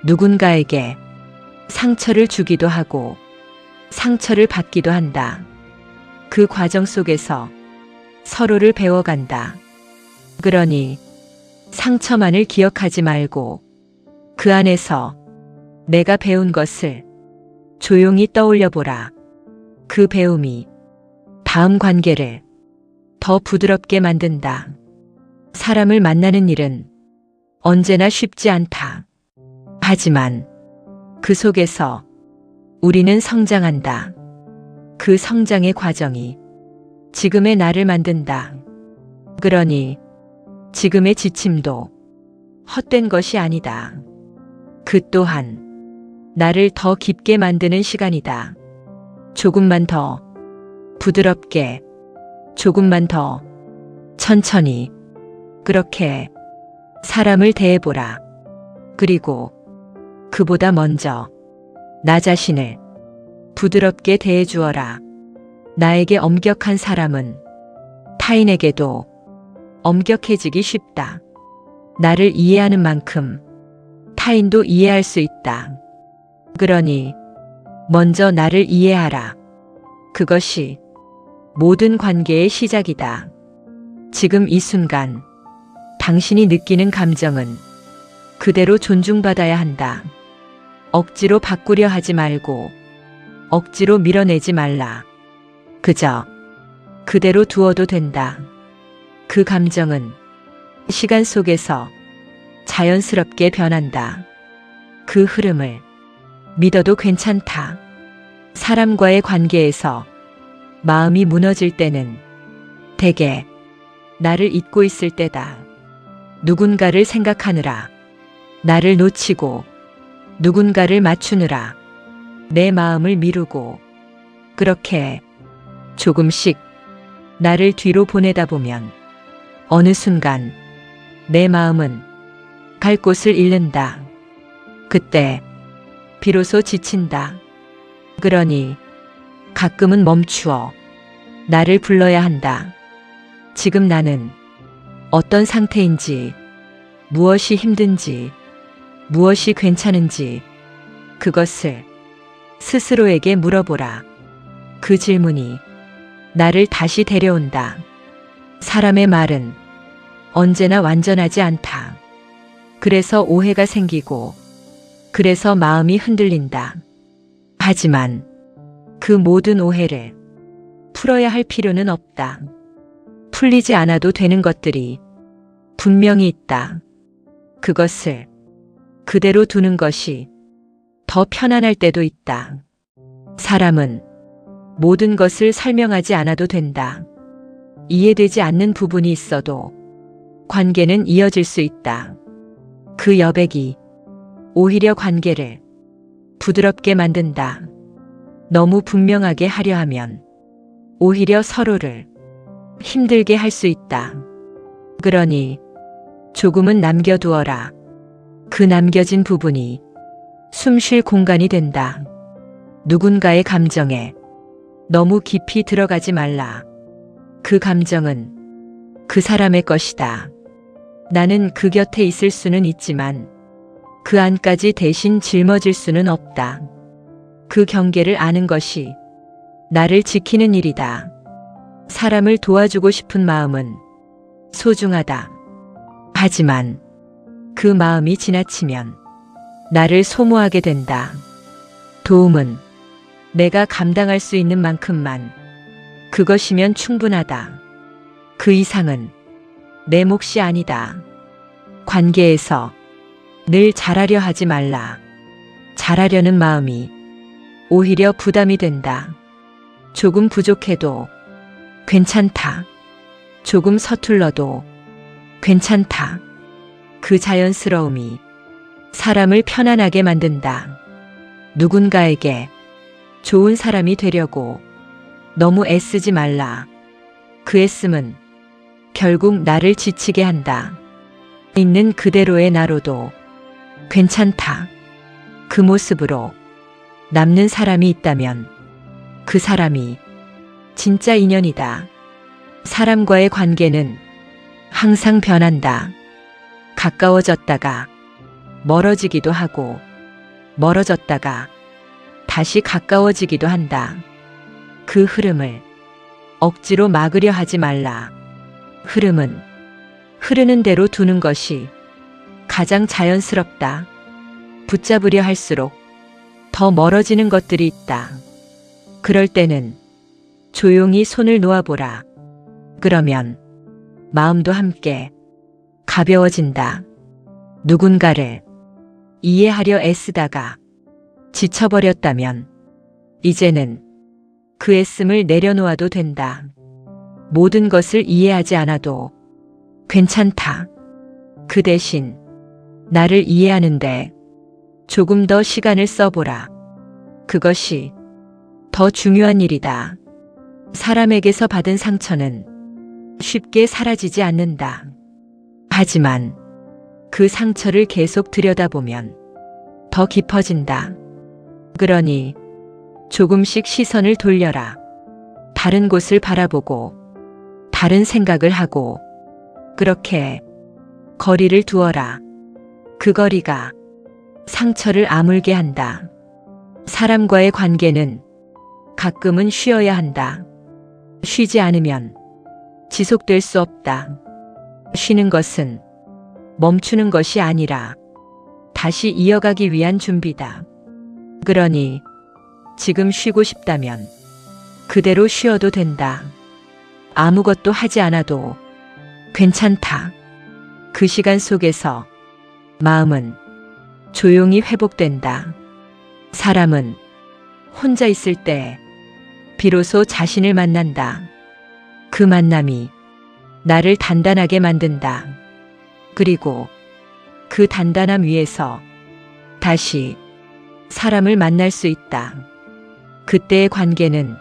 누군가에게 상처를 주기도 하고 상처를 받기도 한다. 그 과정 속에서 서로를 배워간다. 그러니 상처만을 기억하지 말고 그 안에서 내가 배운 것을 조용히 떠올려 보라. 그 배움이 다음 관계를 더 부드럽게 만든다. 사람을 만나는 일은 언제나 쉽지 않다. 하지만 그 속에서 우리는 성장한다. 그 성장의 과정이 지금의 나를 만든다. 그러니 지금의 지침도 헛된 것이 아니다. 그 또한 나를 더 깊게 만드는 시간이다. 조금만 더 부드럽게, 조금만 더 천천히 그렇게 사람을 대해보라. 그리고 그보다 먼저 나 자신을 부드럽게 대해주어라. 나에게 엄격한 사람은 타인에게도 엄격해지기 쉽다. 나를 이해하는 만큼 타인도 이해할 수 있다. 그러니 먼저 나를 이해하라. 그것이 모든 관계의 시작이다. 지금 이 순간 당신이 느끼는 감정은 그대로 존중받아야 한다. 억지로 바꾸려 하지 말고 억지로 밀어내지 말라. 그저 그대로 두어도 된다. 그 감정은 시간 속에서 자연스럽게 변한다. 그 흐름을 믿어도 괜찮다. 사람과의 관계에서 마음이 무너질 때는 대개 나를 잊고 있을 때다. 누군가를 생각하느라 나를 놓치고 누군가를 맞추느라 내 마음을 미루고 그렇게 조금씩 나를 뒤로 보내다 보면 어느 순간 내 마음은 갈 곳을 잃는다. 그때 비로소 지친다. 그러니 가끔은 멈추어 나를 불러야 한다. 지금 나는 어떤 상태인지, 무엇이 힘든지, 무엇이 괜찮은지 그것을 스스로에게 물어보라. 그 질문이 나를 다시 데려온다. 사람의 말은 언제나 완전하지 않다. 그래서 오해가 생기고, 그래서 마음이 흔들린다. 하지만 그 모든 오해를 풀어야 할 필요는 없다. 풀리지 않아도 되는 것들이 분명히 있다. 그것을 그대로 두는 것이 더 편안할 때도 있다. 사람은 모든 것을 설명하지 않아도 된다. 이해되지 않는 부분이 있어도 관계는 이어질 수 있다. 그 여백이 오히려 관계를 부드럽게 만든다. 너무 분명하게 하려 하면 오히려 서로를 힘들게 할 수 있다. 그러니 조금은 남겨두어라. 그 남겨진 부분이 숨 쉴 공간이 된다. 누군가의 감정에 너무 깊이 들어가지 말라. 그 감정은 그 사람의 것이다. 나는 그 곁에 있을 수는 있지만 그 안까지 대신 짊어질 수는 없다. 그 경계를 아는 것이 나를 지키는 일이다. 사람을 도와주고 싶은 마음은 소중하다. 하지만 그 마음이 지나치면 나를 소모하게 된다. 도움은 내가 감당할 수 있는 만큼만, 그것이면 충분하다. 그 이상은 내 몫이 아니다. 관계에서 늘 잘하려 하지 말라. 잘하려는 마음이 오히려 부담이 된다. 조금 부족해도 괜찮다. 조금 서툴러도 괜찮다. 그 자연스러움이 사람을 편안하게 만든다. 누군가에게 좋은 사람이 되려고 너무 애쓰지 말라. 그 애씀은 결국 나를 지치게 한다. 있는 그대로의 나로도 괜찮다. 그 모습으로 남는 사람이 있다면 그 사람이 진짜 인연이다. 사람과의 관계는 항상 변한다. 가까워졌다가 멀어지기도 하고, 멀어졌다가 다시 가까워지기도 한다. 그 흐름을 억지로 막으려 하지 말라. 흐름은 흐르는 대로 두는 것이 가장 자연스럽다. 붙잡으려 할수록 더 멀어지는 것들이 있다. 그럴 때는 조용히 손을 놓아보라. 그러면 마음도 함께 가벼워진다. 누군가를 이해하려 애쓰다가 지쳐버렸다면 이제는 그 애씀을 내려놓아도 된다. 모든 것을 이해하지 않아도 괜찮다. 그 대신 나를 이해하는데 조금 더 시간을 써보라. 그것이 더 중요한 일이다. 사람에게서 받은 상처는 쉽게 사라지지 않는다. 하지만 그 상처를 계속 들여다보면 더 깊어진다. 그러니 조금씩 시선을 돌려라. 다른 곳을 바라보고 다른 생각을 하고 그렇게 거리를 두어라. 그 거리가 상처를 아물게 한다. 사람과의 관계는 가끔은 쉬어야 한다. 쉬지 않으면 지속될 수 없다. 쉬는 것은 멈추는 것이 아니라 다시 이어가기 위한 준비다. 그러니 지금 쉬고 싶다면 그대로 쉬어도 된다. 아무것도 하지 않아도 괜찮다. 그 시간 속에서 마음은 조용히 회복된다. 사람은 혼자 있을 때 비로소 자신을 만난다. 그 만남이 나를 단단하게 만든다. 그리고 그 단단함 위에서 다시 사람을 만날 수 있다. 그때의 관계는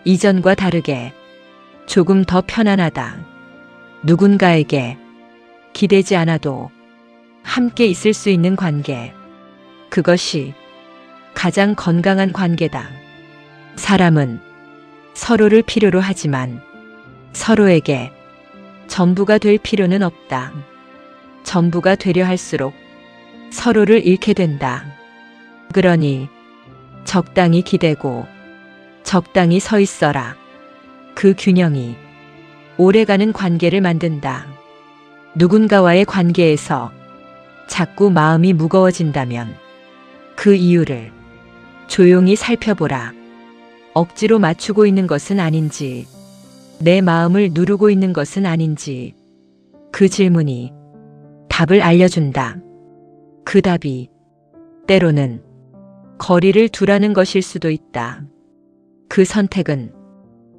이전과 다르게 조금 더 편안하다. 누군가에게 기대지 않아도 함께 있을 수 있는 관계. 그것이 가장 건강한 관계다. 사람은 서로를 필요로 하지만 서로에게 전부가 될 필요는 없다. 전부가 되려 할수록 서로를 잃게 된다. 그러니 적당히 기대고 적당히 서 있어라. 그 균형이 오래가는 관계를 만든다. 누군가와의 관계에서 자꾸 마음이 무거워진다면 그 이유를 조용히 살펴보라. 억지로 맞추고 있는 것은 아닌지, 내 마음을 누르고 있는 것은 아닌지, 그 질문이 답을 알려준다. 그 답이 때로는 거리를 두라는 것일 수도 있다. 그 선택은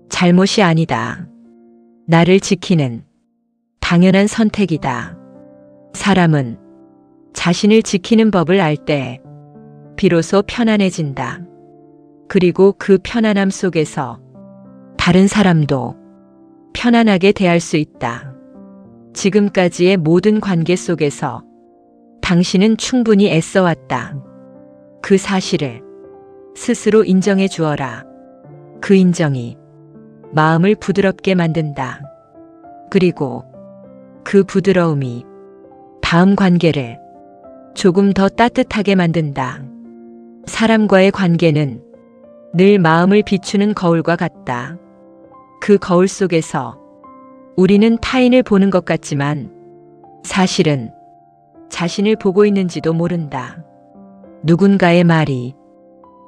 잘못이 아니다. 나를 지키는 당연한 선택이다. 사람은 자신을 지키는 법을 알 때 비로소 편안해진다. 그리고 그 편안함 속에서 다른 사람도 편안하게 대할 수 있다. 지금까지의 모든 관계 속에서 당신은 충분히 애써왔다. 그 사실을 스스로 인정해 주어라. 그 인정이 마음을 부드럽게 만든다. 그리고 그 부드러움이 다음 관계를 조금 더 따뜻하게 만든다. 사람과의 관계는 늘 마음을 비추는 거울과 같다. 그 거울 속에서 우리는 타인을 보는 것 같지만 사실은 자신을 보고 있는지도 모른다. 누군가의 말이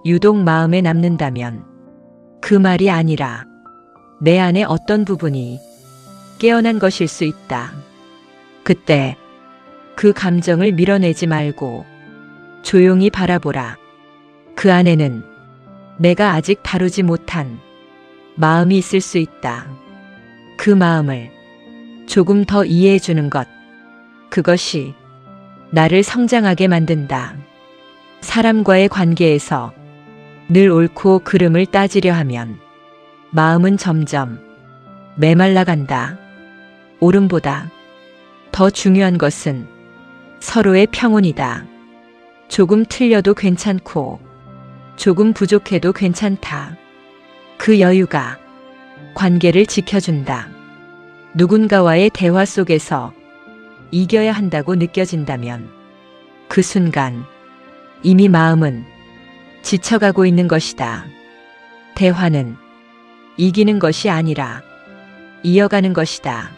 유독 마음에 남는다면 그 말이 아니라 내 안의 어떤 부분이 깨어난 것일 수 있다. 그때 그 감정을 밀어내지 말고 조용히 바라보라. 그 안에는 내가 아직 다루지 못한 마음이 있을 수 있다. 그 마음을 조금 더 이해해 주는 것. 그것이 나를 성장하게 만든다. 사람과의 관계에서 늘 옳고 그름을 따지려 하면 마음은 점점 메말라간다. 옳음보다 더 중요한 것은 서로의 평온이다. 조금 틀려도 괜찮고 조금 부족해도 괜찮다. 그 여유가 관계를 지켜준다. 누군가와의 대화 속에서 이겨야 한다고 느껴진다면 그 순간 이미 마음은 지쳐가고 있는 것이다. 대화는 이기는 것이 아니라 이어가는 것이다.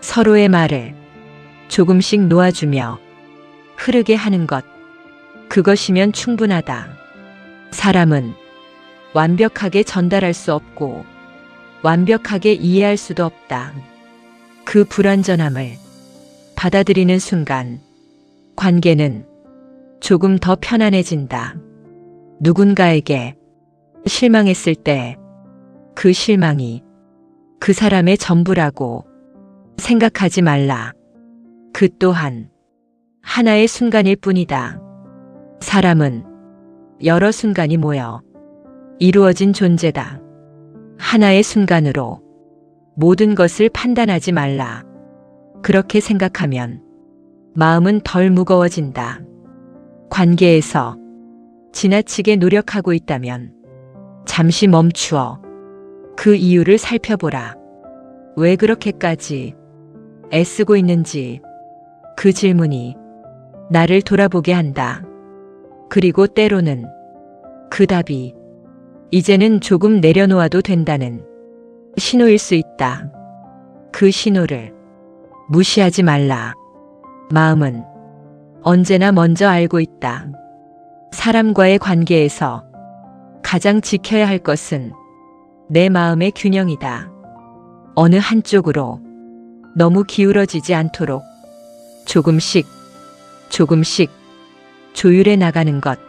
서로의 말을 조금씩 놓아주며 흐르게 하는 것. 그것이면 충분하다. 사람은 완벽하게 전달할 수 없고 완벽하게 이해할 수도 없다. 그 불완전함을 받아들이는 순간 관계는 조금 더 편안해진다. 누군가에게 실망했을 때 그 실망이 그 사람의 전부라고 생각하지 말라. 그 또한 하나의 순간일 뿐이다. 사람은 여러 순간이 모여 이루어진 존재다. 하나의 순간으로 모든 것을 판단하지 말라. 그렇게 생각하면 마음은 덜 무거워진다. 관계에서 지나치게 노력하고 있다면 잠시 멈추어 그 이유를 살펴보라. 왜 그렇게까지 애쓰고 있는지 그 질문이 나를 돌아보게 한다. 그리고 때로는 그 답이 이제는 조금 내려놓아도 된다는 신호일 수 있다. 그 신호를 무시하지 말라. 마음은 언제나 먼저 알고 있다. 사람과의 관계에서 가장 지켜야 할 것은 내 마음의 균형이다. 어느 한쪽으로 너무 기울어지지 않도록 조금씩 조율해 나가는 것.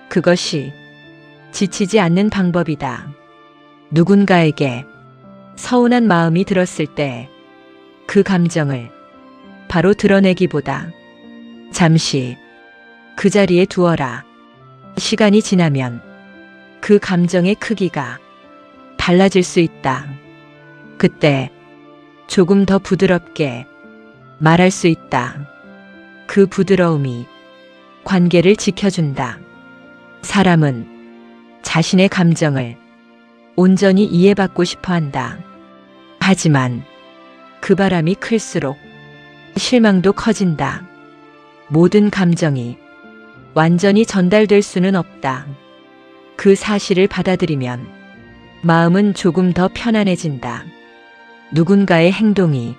그것이 지치지 않는 방법이다. 누군가에게 서운한 마음이 들었을 때 그 감정을 바로 드러내기보다 잠시 그 자리에 두어라. 시간이 지나면 그 감정의 크기가 달라질 수 있다. 그때 조금 더 부드럽게 말할 수 있다. 그 부드러움이 관계를 지켜준다. 사람은 자신의 감정을 온전히 이해받고 싶어 한다. 하지만 그 바람이 클수록 실망도 커진다. 모든 감정이 완전히 전달될 수는 없다. 그 사실을 받아들이면 마음은 조금 더 편안해진다. 누군가의 행동이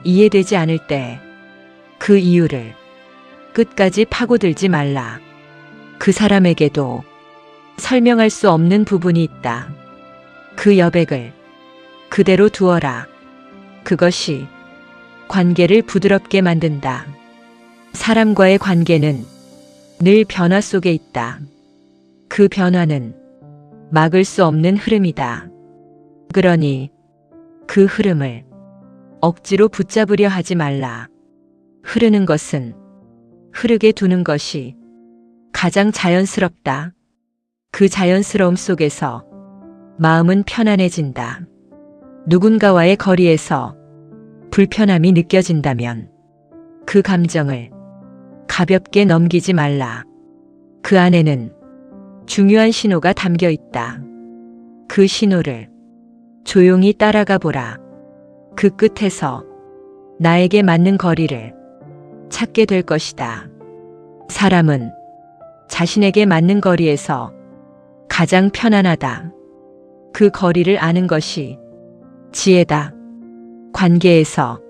이해되지 않을 때 그 이유를 끝까지 파고들지 말라. 그 사람에게도 설명할 수 없는 부분이 있다. 그 여백을 그대로 두어라. 그것이 관계를 부드럽게 만든다. 사람과의 관계는 늘 변화 속에 있다. 그 변화는 막을 수 없는 흐름이다. 그러니 그 흐름을 억지로 붙잡으려 하지 말라. 흐르는 것은 흐르게 두는 것이 가장 자연스럽다. 그 자연스러움 속에서 마음은 편안해진다. 누군가와의 거리에서 불편함이 느껴진다면 그 감정을 가볍게 넘기지 말라. 그 안에는 중요한 신호가 담겨 있다. 그 신호를 조용히 따라가 보라. 그 끝에서 나에게 맞는 거리를 찾게 될 것이다. 사람은 자신에게 맞는 거리에서 가장 편안하다. 그 거리를 아는 것이 지혜다. 관계에서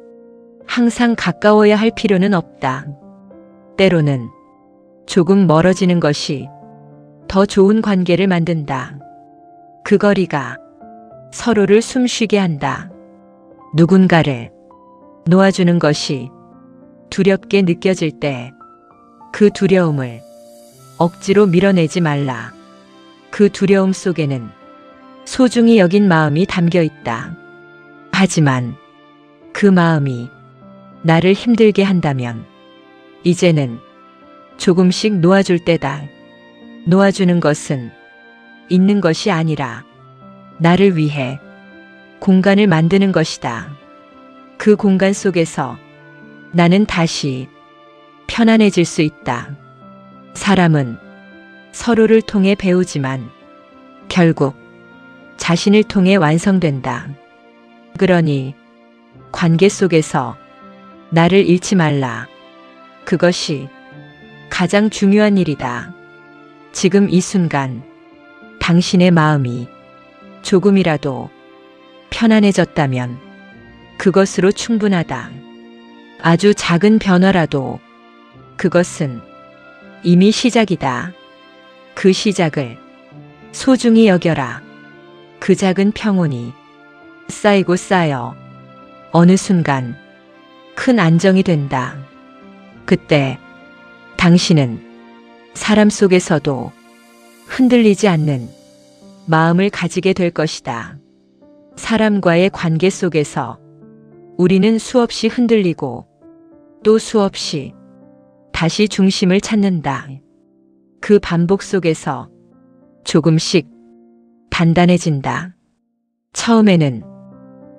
항상 가까워야 할 필요는 없다. 때로는 조금 멀어지는 것이 더 좋은 관계를 만든다. 그 거리가 서로를 숨쉬게 한다. 누군가를 놓아주는 것이 두렵게 느껴질 때 그 두려움을 억지로 밀어내지 말라. 그 두려움 속에는 소중히 여긴 마음이 담겨 있다. 하지만 그 마음이 나를 힘들게 한다면 이제는 조금씩 놓아줄 때다. 놓아주는 것은 있는 것이 아니라 나를 위해 공간을 만드는 것이다. 그 공간 속에서 나는 다시 편안해질 수 있다. 사람은 서로를 통해 배우지만 결국 자신을 통해 완성된다. 그러니 관계 속에서 나를 잃지 말라. 그것이 가장 중요한 일이다. 지금 이 순간 당신의 마음이 조금이라도 편안해졌다면 그것으로 충분하다. 아주 작은 변화라도 그것은 이미 시작이다. 그 시작을 소중히 여겨라. 그 작은 평온이 쌓이고 쌓여 어느 순간 큰 안정이 된다. 그때 당신은 사람 속에서도 흔들리지 않는 마음을 가지게 될 것이다. 사람과의 관계 속에서 우리는 수없이 흔들리고 또 수없이 다시 중심을 찾는다. 그 반복 속에서 조금씩 단단해진다. 처음에는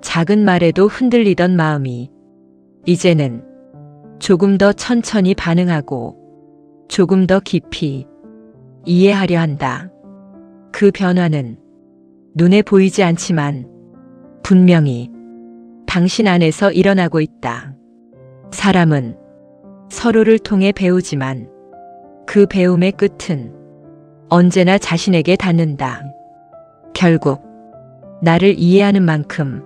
작은 말에도 흔들리던 마음이 이제는 조금 더 천천히 반응하고 조금 더 깊이 이해하려 한다. 그 변화는 눈에 보이지 않지만 분명히 당신 안에서 일어나고 있다. 사람은 서로를 통해 배우지만 그 배움의 끝은 언제나 자신에게 닿는다. 결국 나를 이해하는 만큼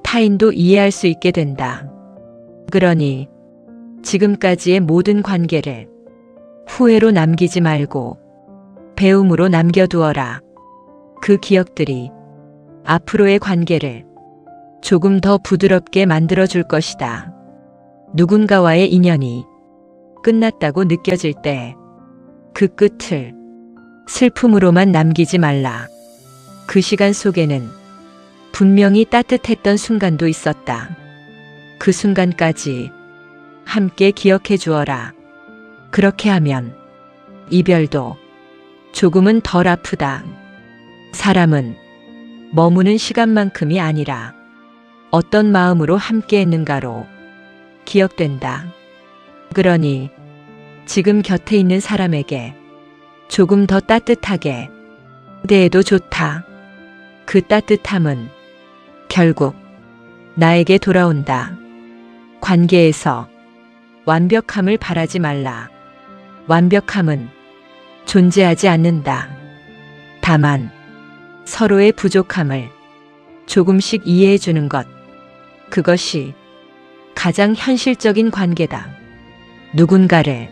타인도 이해할 수 있게 된다. 그러니 지금까지의 모든 관계를 후회로 남기지 말고 배움으로 남겨두어라. 그 기억들이 앞으로의 관계를 조금 더 부드럽게 만들어줄 것이다. 누군가와의 인연이 끝났다고 느껴질 때 그 끝을 슬픔으로만 남기지 말라. 그 시간 속에는 분명히 따뜻했던 순간도 있었다. 그 순간까지 함께 기억해 주어라. 그렇게 하면 이별도 조금은 덜 아프다. 사람은 머무는 시간만큼이 아니라 어떤 마음으로 함께 했는가로 기억된다. 그러니 지금 곁에 있는 사람에게 조금 더 따뜻하게 대해도 좋다. 그 따뜻함은 결국 나에게 돌아온다. 관계에서 완벽함을 바라지 말라. 완벽함은 존재하지 않는다. 다만 서로의 부족함을 조금씩 이해해 주는 것, 그것이 가장 현실적인 관계다. 누군가를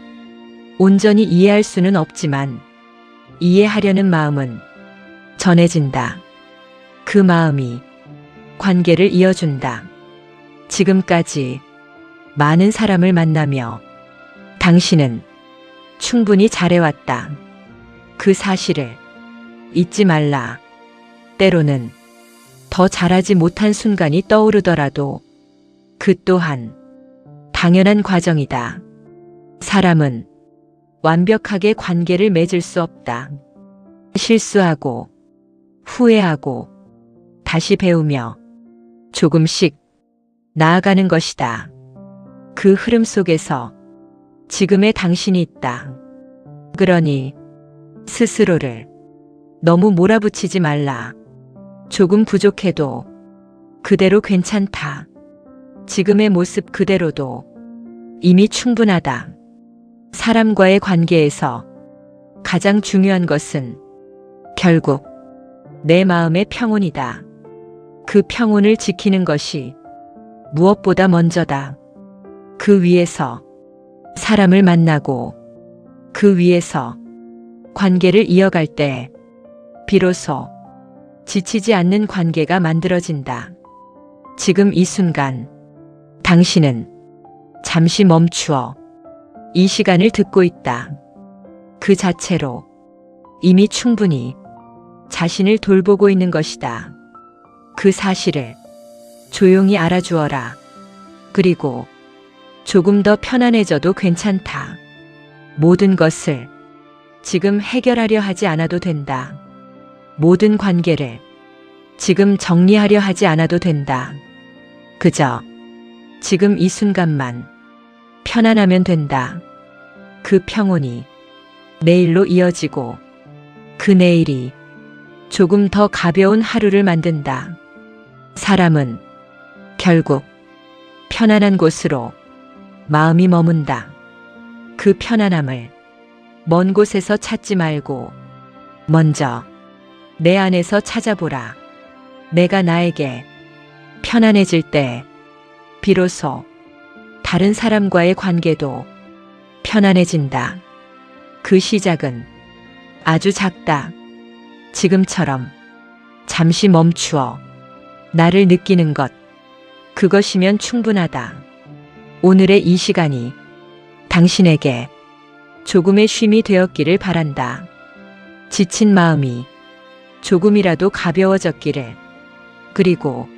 온전히 이해할 수는 없지만 이해하려는 마음은 전해진다. 그 마음이 관계를 이어준다. 지금까지 많은 사람을 만나며 당신은 충분히 잘해왔다. 그 사실을 잊지 말라. 때로는 더 잘하지 못한 순간이 떠오르더라도 그 또한 당연한 과정이다. 사람은 완벽하게 관계를 맺을 수 없다. 실수하고 후회하고 다시 배우며 조금씩 나아가는 것이다. 그 흐름 속에서 지금의 당신이 있다. 그러니 스스로를 너무 몰아붙이지 말라. 조금 부족해도 그대로 괜찮다. 지금의 모습 그대로도 이미 충분하다. 사람과의 관계에서 가장 중요한 것은 결국 내 마음의 평온이다. 그 평온을 지키는 것이 무엇보다 먼저다. 그 위에서 사람을 만나고 그 위에서 관계를 이어갈 때 비로소 지치지 않는 관계가 만들어진다. 지금 이 순간 당신은 잠시 멈추어 이 시간을 듣고 있다. 그 자체로 이미 충분히 자신을 돌보고 있는 것이다. 그 사실을 조용히 알아주어라. 그리고 조금 더 편안해져도 괜찮다. 모든 것을 지금 해결하려 하지 않아도 된다. 모든 관계를 지금 정리하려 하지 않아도 된다. 그저 지금 이 순간만 편안하면 된다. 그 평온이 내일로 이어지고 그 내일이 조금 더 가벼운 하루를 만든다. 사람은 결국 편안한 곳으로 마음이 머문다. 그 편안함을 먼 곳에서 찾지 말고 먼저 내 안에서 찾아보라. 내가 나에게 편안해질 때 비로소 다른 사람과의 관계도 편안해진다. 그 시작은 아주 작다. 지금처럼 잠시 멈추어 나를 느끼는 것, 그것이면 충분하다. 오늘의 이 시간이 당신에게 조금의 쉼이 되었기를 바란다. 지친 마음이 조금이라도 가벼워졌기를. 그리고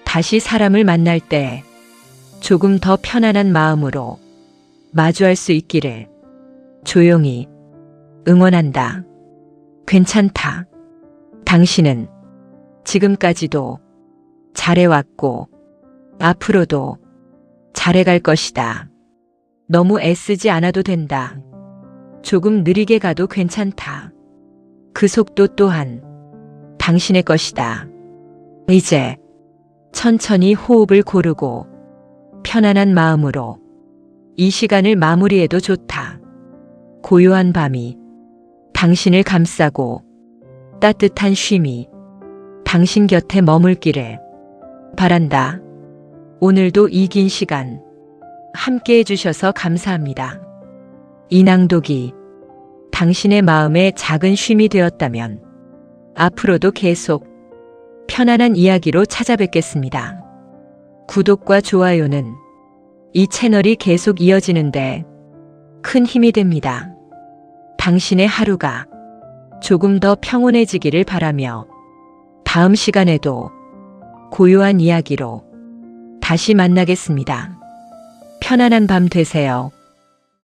다시 사람을 만날 때 조금 더 편안한 마음으로 마주할 수 있기를 조용히 응원한다. 괜찮다. 당신은 지금까지도 잘해왔고 앞으로도 잘해갈 것이다. 너무 애쓰지 않아도 된다. 조금 느리게 가도 괜찮다. 그 속도 또한 당신의 것이다. 이제 천천히 호흡을 고르고 편안한 마음으로 이 시간을 마무리해도 좋다. 고요한 밤이 당신을 감싸고 따뜻한 쉼이 당신 곁에 머물기를 바란다. 오늘도 이 긴 시간 함께 해주셔서 감사합니다. 이 낭독이 당신의 마음에 작은 쉼이 되었다면 앞으로도 계속 편안한 이야기로 찾아뵙겠습니다. 구독과 좋아요는 이 채널이 계속 이어지는데 큰 힘이 됩니다. 당신의 하루가 조금 더 평온해지기를 바라며 다음 시간에도 고요한 이야기로 다시 만나겠습니다. 편안한 밤 되세요.